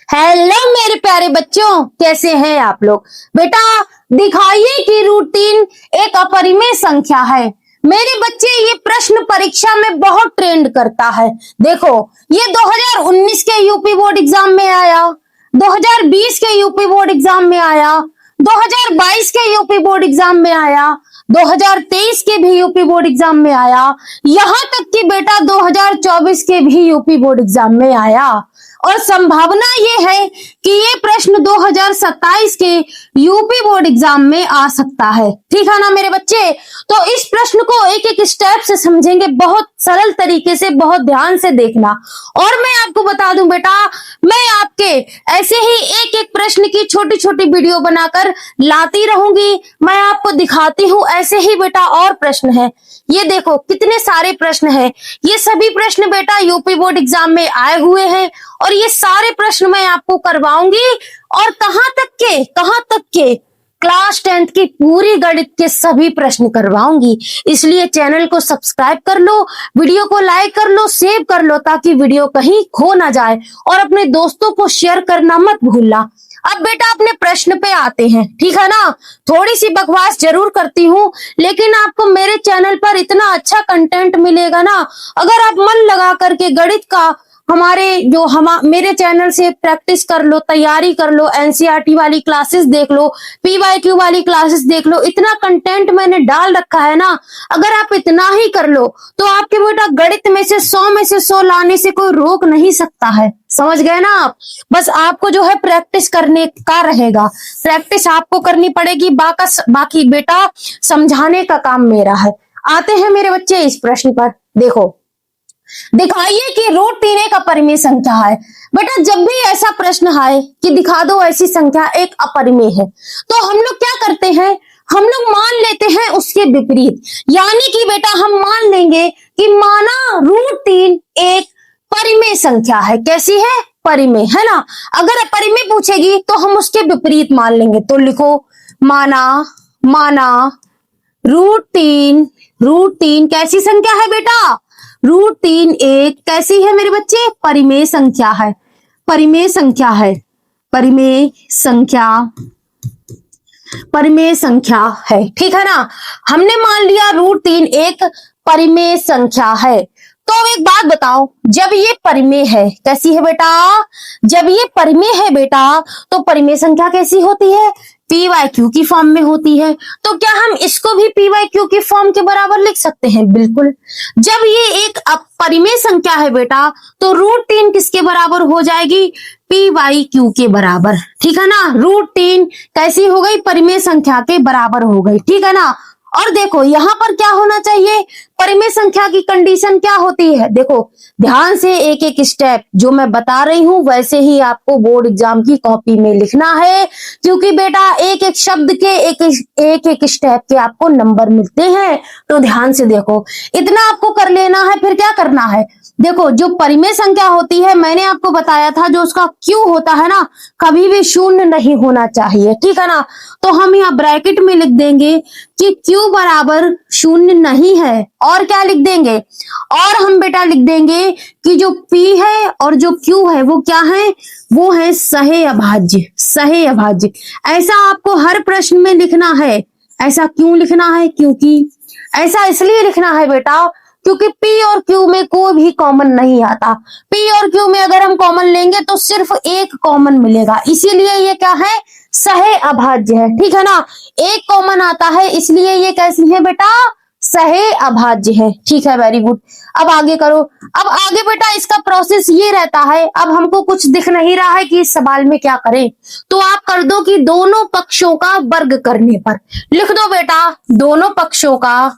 Hello मेरे प्यारे बच्चों, कैसे हैं आप लोग। बेटा दिखाइए कि रूटीन एक अपरिमेय संख्या है। मेरे बच्चे ये प्रश्न परीक्षा में बहुत ट्रेंड करता है। देखो ये 2019 के यूपी बोर्ड एग्जाम में आया, 2020 के यूपी बोर्ड एग्जाम में आया, 2022 के यूपी बोर्ड एग्जाम में आया, 2023 के भी यूपी बोर्ड एग्जाम में आया, यहाँ तक कि बेटा 2024 के भी यूपी बोर्ड एग्जाम में आया। और संभावना ये है कि ये प्रश्न 2027 के यूपी बोर्ड एग्जाम में आ सकता है। ठीक है ना मेरे बच्चे। तो इस प्रश्न को एक एक स्टेप से समझेंगे, बहुत सरल तरीके से, बहुत ध्यान से देखना। और मैं आपको बता दूं बेटा, मैं आपके ऐसे ही एक एक प्रश्न की छोटी छोटी वीडियो बनाकर लाती रहूंगी। मैं आपको दिखाती हूँ ऐसे ही बेटा और प्रश्न है। ये देखो कितने सारे प्रश्न हैं। ये सभी प्रश्न बेटा यूपी बोर्ड एग्जाम में आए हुए हैं और ये सारे प्रश्न मैं आपको करवाऊंगी। और कहां तक के क्लास 10th की पूरी गणित के सभी प्रश्न करवाऊंगी। इसलिए चैनल को सब्सक्राइब कर लो, वीडियो को लाइक कर लो, सेव कर लो, ताकि वीडियो कहीं खो ना जाए। और अपने दोस्तों को शेयर करना मत भूलना। अब बेटा अपने प्रश्न पे आते हैं, ठीक है ना। थोड़ी सी बकवास जरूर करती हूँ, लेकिन आपको मेरे चैनल पर इतना अच्छा कंटेंट मिलेगा ना, अगर आप मन लगा करके गणित का मेरे चैनल से प्रैक्टिस कर लो, तैयारी कर लो, एनसीईआरटी वाली क्लासेस देख लो, पीवाईक्यू वाली क्लासेस देख लो। इतना कंटेंट मैंने डाल रखा है ना, अगर आप इतना ही कर लो तो आपके बेटा गणित में से 100 में से 100 लाने से कोई रोक नहीं सकता है। समझ गए ना आप। बस आपको जो है प्रैक्टिस करने का रहेगा, प्रैक्टिस आपको करनी पड़ेगी, बाकी बेटा समझाने का काम मेरा है। आते हैं मेरे बच्चे इस प्रश्न पर। देखो दिखाइए कि √3 एक अपरिमेय संख्या है। बेटा जब भी ऐसा प्रश्न आए कि दिखा दो ऐसी संख्या एक अपरिमेय है, तो हम लोग क्या करते हैं, हम लोग मान लेते हैं उसके विपरीत। यानी कि बेटा हम मान लेंगे कि माना √3 एक परिमेय संख्या है। कैसी है? परिमेय, है ना। अगर अपरिमेय पूछेगी तो हम उसके विपरीत मान लेंगे। तो लिखो माना √3 कैसी संख्या है बेटा? √3 एक कैसी है मेरे बच्चे? परिमेय संख्या है। परिमेय संख्या है। ठीक है ना। हमने मान लिया √3 एक परिमेय संख्या है। तो एक बात बताओ, जब ये परिमेय है, कैसी है बेटा? जब ये परिमेय है बेटा, तो परिमेय संख्या कैसी होती है? पीवाईक्यू की फॉर्म में होती है। तो क्या हम इसको भी पीवाईक्यू की फॉर्म के बराबर लिख सकते हैं? बिल्कुल। जब ये एक अपरिमेय संख्या है बेटा, तो √3 किसके बराबर हो जाएगी? पीवाईक्यू के बराबर। ठीक है ना। √3 कैसी हो गई? परिमेय संख्या के बराबर हो गई। ठीक है ना। और देखो यहाँ पर क्या होना चाहिए, परिमेय संख्या की कंडीशन क्या होती है? देखो ध्यान से एक एक स्टेप जो मैं बता रही हूँ वैसे ही आपको बोर्ड एग्जाम की कॉपी में लिखना है, क्योंकि बेटा एक एक शब्द के एक एक स्टेप के आपको नंबर मिलते हैं। तो ध्यान से देखो, इतना आपको कर लेना है। फिर क्या करना है, देखो जो परिमेय संख्या होती है, मैंने आपको बताया था, जो उसका क्यू होता है ना, कभी भी शून्य नहीं होना चाहिए। ठीक है ना। तो हम यहाँ ब्रैकेट में लिख देंगे कि Q बराबर शून्य नहीं है। और क्या लिख देंगे, और हम बेटा लिख देंगे कि जो P है और जो Q है वो क्या है? वो है सहे अभाज्य। ऐसा आपको हर प्रश्न में लिखना है। ऐसा क्यों लिखना है? क्योंकि ऐसा इसलिए लिखना है बेटा, क्योंकि P और Q में कोई भी कॉमन नहीं आता। P और Q में अगर हम कॉमन लेंगे तो सिर्फ एक कॉमन मिलेगा, इसीलिए ये क्या है? सहे अभाज्य है। ठीक है ना। एक कॉमन आता है, इसलिए ये कैसी है बेटा? सहे अभाज्य है। ठीक है, वेरी गुड। अब आगे करो। अब आगे बेटा इसका प्रोसेस ये रहता है, अब हमको कुछ दिख नहीं रहा है कि इस सवाल में क्या करें, तो आप कर दो कि दोनों पक्षों का वर्ग करने पर। लिख दो बेटा दोनों पक्षों का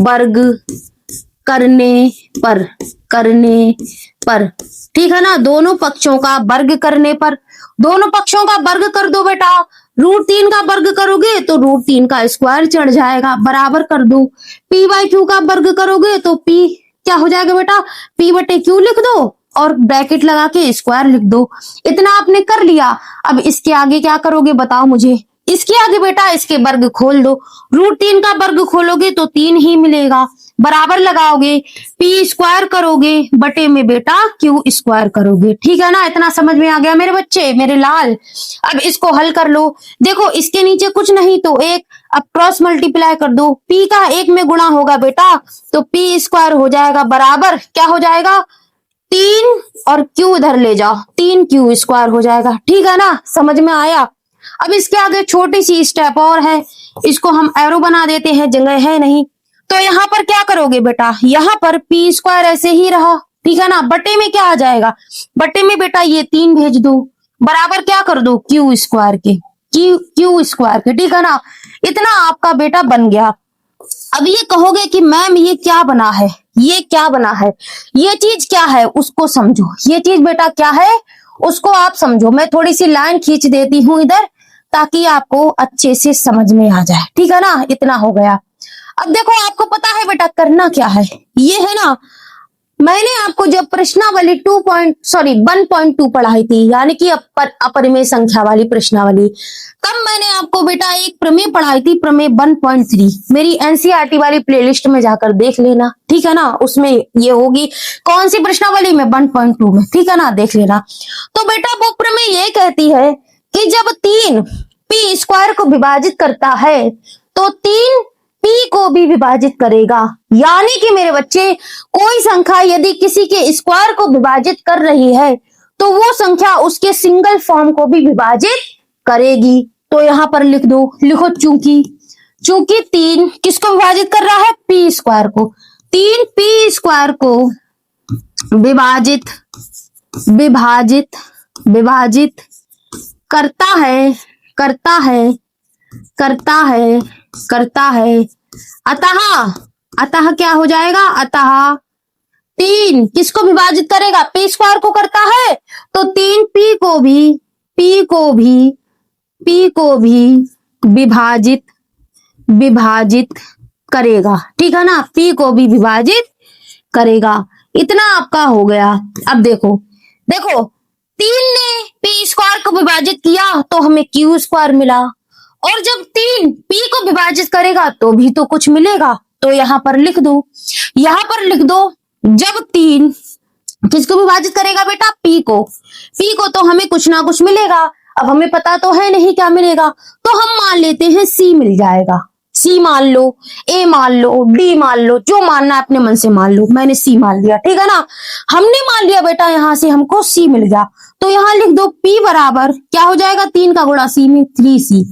वर्ग करने पर। ठीक है ना। दोनों पक्षों का वर्ग करने पर, दोनों पक्षों का वर्ग कर दो बेटा। √3 का वर्ग करोगे तो √3 का स्क्वायर चढ़ जाएगा, बराबर कर दो। P/Q का वर्ग करोगे तो P क्या हो जाएगा बेटा? P/Q लिख दो और ब्रैकेट लगा के स्क्वायर लिख दो। इतना आपने कर लिया। अब इसके आगे क्या करोगे बताओ मुझे? इसके आगे बेटा इसके वर्ग खोल दो, √3 का वर्ग खोलोगे तो 3 ही मिलेगा, बराबर लगाओगे, पी स्क्वायर करोगे बटे में बेटा क्यू स्क्वायर करोगे। ठीक है ना, इतना समझ में आ गया मेरे बच्चे, मेरे लाल। अब इसको हल कर लो, देखो इसके नीचे कुछ नहीं तो एक, अब क्रॉस मल्टीप्लाई कर दो, पी का 1 में गुणा होगा बेटा तो पी स्क्वायर हो जाएगा, बराबर क्या हो जाएगा 3, और क्यू इधर ले जाओ, 3 क्यू स्क्वायर हो जाएगा। ठीक है ना, समझ में आया। अब इसके आगे छोटी सी स्टेप और है, इसको हम एरो बना देते हैं, जगह है नहीं तो यहाँ पर क्या करोगे बेटा, यहाँ पर पी स्क्वायर ऐसे ही रहा, ठीक है ना, बटे में क्या आ जाएगा, बटे में बेटा ये 3 भेज दो, बराबर क्या कर दो क्यू स्क्वायर के, क्यू स्क्वायर के। ठीक है ना, इतना आपका बेटा बन गया। अब ये कहोगे कि मैम ये क्या बना है, ये क्या बना है, ये चीज क्या है उसको समझो, ये चीज बेटा क्या है उसको आप समझो। मैं थोड़ी सी लाइन खींच देती हूँ इधर ताकि आपको अच्छे से समझ में आ जाए। ठीक है ना, इतना हो गया। अब देखो आपको पता है बेटा करना क्या है, ये है ना, मैंने आपको जब प्रश्नावली 1.2 पढ़ाई थी, यानी कि अपरिमेय संख्या वाली प्रश्नावली, तब मैंने आपको बेटा एक प्रमेय पढ़ाई थी, प्रमेय 1.3, मेरी एनसीईआरटी वाली प्लेलिस्ट में जाकर देख लेना। ठीक है ना, उसमें ये होगी कौन सी प्रश्नावली में, 1.2 में। ठीक है ना, देख लेना। तो बेटा वो प्रमेय ये कहती है कि जब 3 पी स्क्वायर को विभाजित करता है तो 3 पी को भी विभाजित करेगा, यानी कि मेरे बच्चे कोई संख्या यदि किसी के स्क्वायर को विभाजित कर रही है तो वो संख्या उसके सिंगल फॉर्म को भी विभाजित करेगी। तो यहां पर लिख दो, लिखो चूंकि 3 किसको विभाजित कर रहा है, पी स्क्वायर को, 3 पी स्क्वायर को विभाजित करता है अतः क्या हो जाएगा, अतः 3 किसको विभाजित करेगा, पी स्क्वायर को करता है तो 3 पी को भी विभाजित करेगा। ठीक है ना, पी को भी विभाजित करेगा। इतना आपका हो गया। अब देखो 3 ने पी स्क्वायर को विभाजित किया तो हमें क्यू स्क्वायर मिला, और जब 3 पी को विभाजित करेगा तो भी तो कुछ मिलेगा। तो यहां पर लिख दो, जब 3 किसको विभाजित करेगा बेटा, पी को तो हमें कुछ ना कुछ मिलेगा। अब हमें पता तो है नहीं क्या मिलेगा, तो हम मान लेते हैं सी मिल जाएगा। सी मान लो, ए मान लो, डी मान लो, जो मानना है अपने मन से मान लो। मैंने सी मान लिया, ठीक है ना, हमने मान लिया बेटा, यहां से हमको सी मिल गया। तो यहां लिख दो पी बराबर क्या हो जाएगा, 3 का गुणा सी में 3c।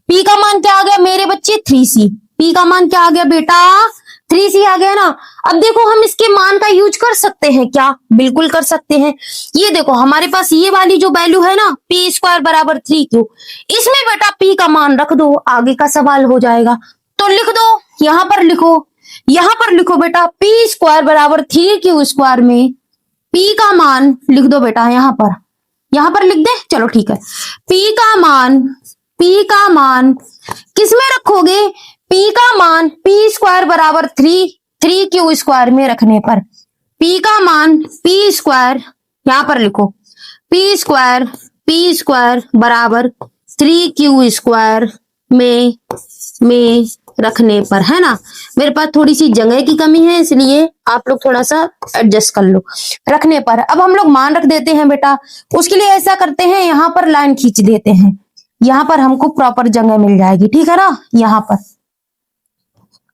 पी का मान क्या आ गया मेरे बच्चे, 3c। पी का मान क्या आ गया बेटा, 3c आ गया ना। अब देखो हम इसके मान का यूज कर सकते हैं क्या, बिल्कुल कर सकते हैं। ये देखो हमारे पास ये वाली जो वैल्यू है ना, पी स्क्वायर बराबर 3q, इसमें बेटा पी का मान रख दो, आगे का सवाल हो जाएगा। तो लिख दो, यहां पर लिखो बेटा, पी स्क्वायर बराबर 3q स्क्वायर में पी का मान लिख दो बेटा, यहां पर लिख दे, चलो ठीक है। पी का मान किस में रखोगे, पी का मान पी स्क्वायर बराबर 3q स्क्वायर में रखने पर पी का मान पी स्क्वायर, यहां पर लिखो पी स्क्वायर बराबर 3q स्क्वायर में रखने पर, है ना। मेरे पास थोड़ी सी जगह की कमी है इसलिए आप लोग थोड़ा सा एडजस्ट कर लो। रखने पर अब हम लोग मान रख देते हैं बेटा, उसके लिए ऐसा करते हैं, यहां पर लाइन खींच देते हैं, यहां पर हमको प्रॉपर जगह मिल जाएगी। ठीक है ना, यहां पर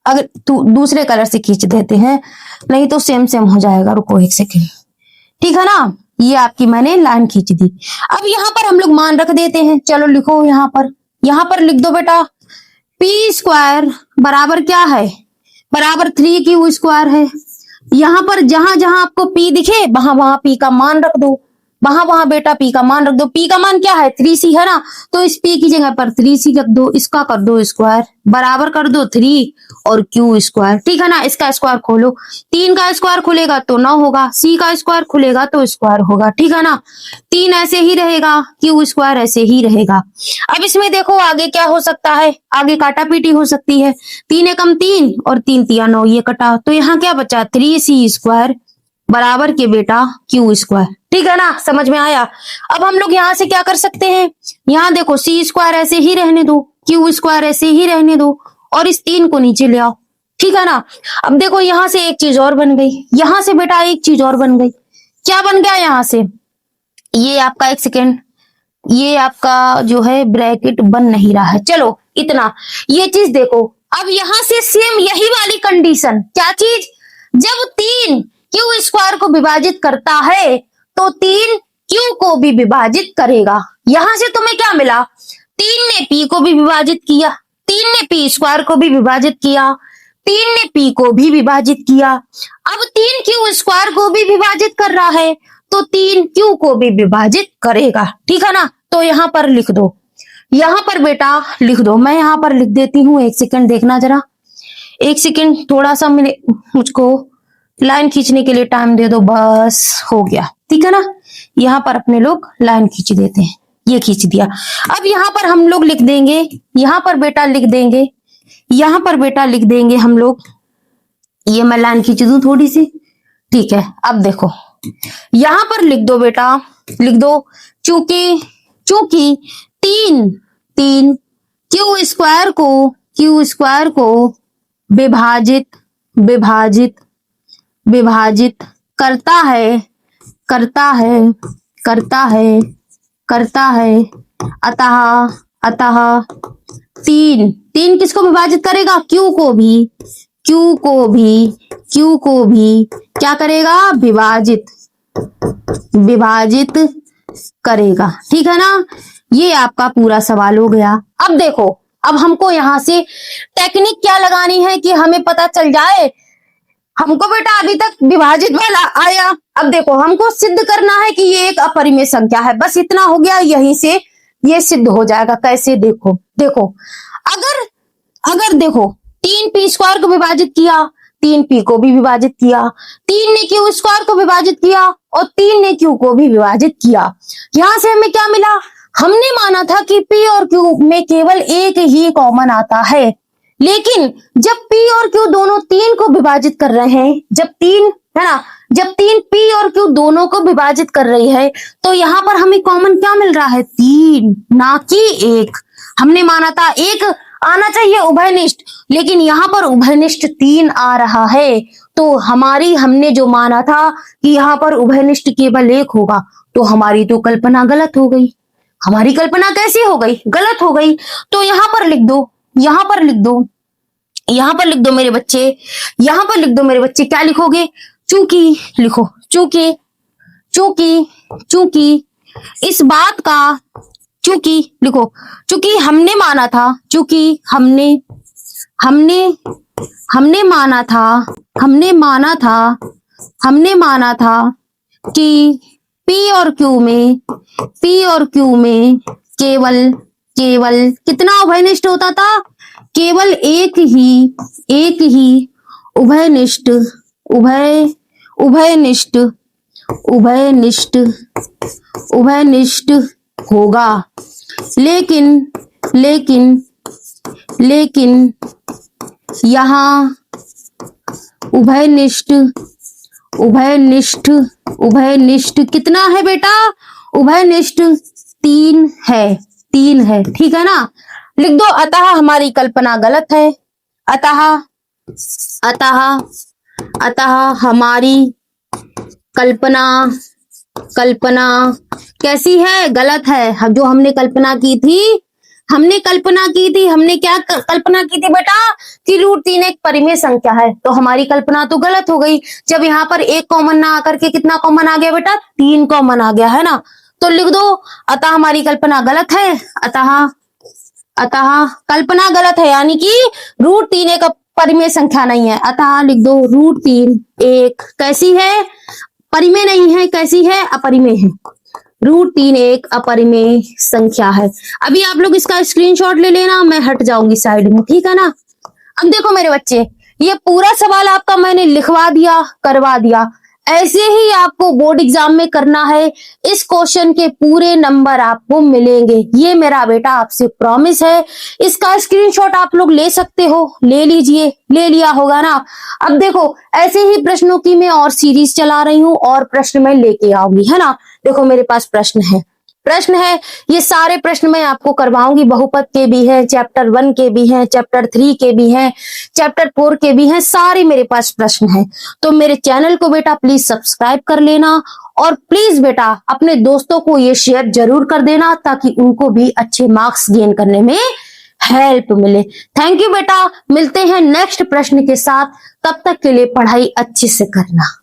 अगर दूसरे कलर से खींच देते हैं, नहीं तो सेम हो जाएगा। रुको एक सेकेंड, ठीक है ना, ये आपकी मैंने लाइन खींच दी। अब यहाँ पर हम लोग मान रख देते हैं, चलो लिखो यहाँ पर लिख दो बेटा, पी स्क्वायर बराबर क्या है, बराबर 3q स्क्वायर है। यहाँ पर जहां जहां आपको पी दिखे वहां पी का मान रख दो, वहां बेटा पी का मान रख दो। पी का मान क्या है, 3c है ना, तो इस पी की जगह पर 3c रख दो, इसका कर दो स्क्वायर, बराबर कर दो 3 और q स्क्वायर। ठीक है ना, इसका स्क्वायर खोलो, 3 का स्क्वायर खुलेगा तो 9 होगा, c का स्क्वायर खुलेगा तो स्क्वायर होगा। ठीक है ना, 3 ऐसे ही रहेगा, q स्क्वायर ऐसे ही रहेगा। अब इसमें देखो आगे क्या हो सकता है, आगे काटा पीटी हो सकती है। 3 एकम 3 और 3 तिया 9, ये कटा, तो यहाँ क्या बचा, 3c स्क्वायर बराबर के बेटा q स्क्वायर। ठीक है ना, समझ में आया। अब हम लोग यहाँ से क्या कर सकते हैं, यहाँ देखो सी स्क्वायर ऐसे ही रहने दो, क्यू स्क्वायर ऐसे ही रहने दो और इस 3 को नीचे ले आओ, ठीक है ना। अब देखो यहां से एक चीज और बन गई, यहां से बेटा एक चीज और बन गई। क्या बन गया यहां से? ये आपका एक सेकेंड, ये आपका जो है ब्रैकेट बन नहीं रहा है, चलो इतना, ये चीज देखो। अब यहां से सेम यही वाली कंडीशन, क्या चीज? जब 3 क्यू स्क्वायर को विभाजित करता है तो 3 क्यू को भी विभाजित करेगा। यहां से तुम्हें क्या मिला? 3 ने पी को भी विभाजित किया, 3 ने पी स्क्वायर को भी विभाजित किया, 3 ने पी को भी विभाजित किया। अब 3 क्यू स्क्वायर को भी विभाजित कर रहा है तो 3 क्यू को भी विभाजित करेगा, ठीक है ना। तो यहां पर लिख दो, यहां पर बेटा लिख दो, मैं यहां पर लिख देती हूं, एक सेकंड देखना जरा, एक सेकंड, थोड़ा सा मुझको लाइन खींचने के लिए टाइम दे दो, बस हो गया, ठीक है ना। यहां पर अपने लोग लाइन खींच देते हैं, ये खींच दिया। अब यहां पर हम लोग लिख देंगे, यहां पर बेटा लिख देंगे, यहां पर बेटा लिख देंगे हम लोग, ये मैं लाइन खींच दूं थोड़ी सी, ठीक है। अब देखो यहां पर लिख दो बेटा, लिख दो, चूंकि 3 क्यू स्क्वायर को विभाजित करता है, अतः 3 किसको विभाजित करेगा? क्यू को भी क्या करेगा? विभाजित करेगा, ठीक है ना। ये आपका पूरा सवाल हो गया। अब देखो, अब हमको यहां से टेक्निक क्या लगानी है कि हमें पता चल जाए। हमको बेटा अभी तक विभाजित वाला आया, अब देखो हमको सिद्ध करना है कि ये एक अपरिमेय संख्या है, बस इतना हो गया, यहीं से ये सिद्ध हो जाएगा। कैसे? देखो अगर देखो 3 पी स्क्वायर को विभाजित किया, 3 पी को भी विभाजित किया, 3 ने क्यू स्क्वायर को विभाजित किया और 3 ने क्यू को भी विभाजित किया। यहां से हमें क्या मिला? हमने माना था कि पी और क्यू में केवल एक ही कॉमन आता है, लेकिन जब पी और क्यू दोनों 3 को विभाजित कर रहे हैं, जब 3 है ना, जब 3 पी और क्यू दोनों को विभाजित कर रही है तो यहाँ पर हमें कॉमन क्या मिल रहा है? 3, ना कि 1। हमने माना था 1 आना चाहिए उभयनिष्ठ, लेकिन यहाँ पर उभयनिष्ठ 3 आ रहा है। तो हमने जो माना था कि यहाँ पर उभयनिष्ठ केवल 1 होगा, तो हमारी तो कल्पना गलत हो गई। हमारी कल्पना कैसी हो गई? गलत हो गई। तो यहाँ पर लिख दो, यहां पर लिख दो मेरे बच्चे, यहां पर लिख दो मेरे बच्चे। क्या लिखोगे? चूंकि लिखो, चूंकि इस बात का, चूंकि लिखो, चूंकि हमने माना था, चूंकि हमने माना था कि पी और क्यू में केवल कितना उभयनिष्ठ होता था? केवल एक ही उभयनिष्ठ होगा। लेकिन यहाँ उभयनिष्ठ कितना है बेटा? उभयनिष्ठ 3 है, ठीक है ना। लिख दो, अतः हमारी कल्पना गलत है, अतः हमारी कल्पना कैसी है? गलत है। जो हमने कल्पना की थी, हमने क्या कल्पना की थी बेटा? कि √3 एक परिमेय संख्या है, तो हमारी कल्पना तो गलत हो गई। जब यहाँ पर 1 कॉमन ना आकर के कितना कॉमन आ गया बेटा? 3 कॉमन आ गया, है ना। तो लिख दो, अतः हमारी कल्पना गलत है, अतः कल्पना गलत है, यानी कि √3 एक परिमेय संख्या नहीं है। अतः लिख दो, √3 एक कैसी है? परिमेय नहीं है, कैसी है? अपरिमेय है। √3 एक अपरिमेय संख्या है। अभी आप लोग इसका स्क्रीनशॉट ले लेना, मैं हट जाऊंगी साइड में, ठीक है ना। अब देखो मेरे बच्चे, ये पूरा सवाल आपका मैंने लिखवा दिया, करवा दिया। ऐसे ही आपको बोर्ड एग्जाम में करना है। इस क्वेश्चन के पूरे नंबर आपको मिलेंगे, ये मेरा बेटा आपसे प्रॉमिस है। इसका स्क्रीनशॉट आप लोग ले सकते हो, ले लीजिए, ले लिया होगा ना। अब देखो, ऐसे ही प्रश्नों की मैं और सीरीज चला रही हूँ और प्रश्न मैं लेके आऊंगी, है ना। देखो मेरे पास प्रश्न है, प्रश्न है। ये सारे प्रश्न मैं आपको करवाऊंगी, बहुपद के भी हैं, चैप्टर 1 के भी हैं, चैप्टर 3 के भी हैं, चैप्टर 4 के भी हैं, सारे मेरे पास प्रश्न हैं। तो मेरे चैनल को बेटा प्लीज सब्सक्राइब कर लेना और प्लीज बेटा अपने दोस्तों को ये शेयर जरूर कर देना ताकि उनको भी अच्छे मार्क्स गेन करने में हेल्प मिले। थैंक यू बेटा, मिलते हैं नेक्स्ट प्रश्न के साथ, तब तक के लिए पढ़ाई अच्छे से करना।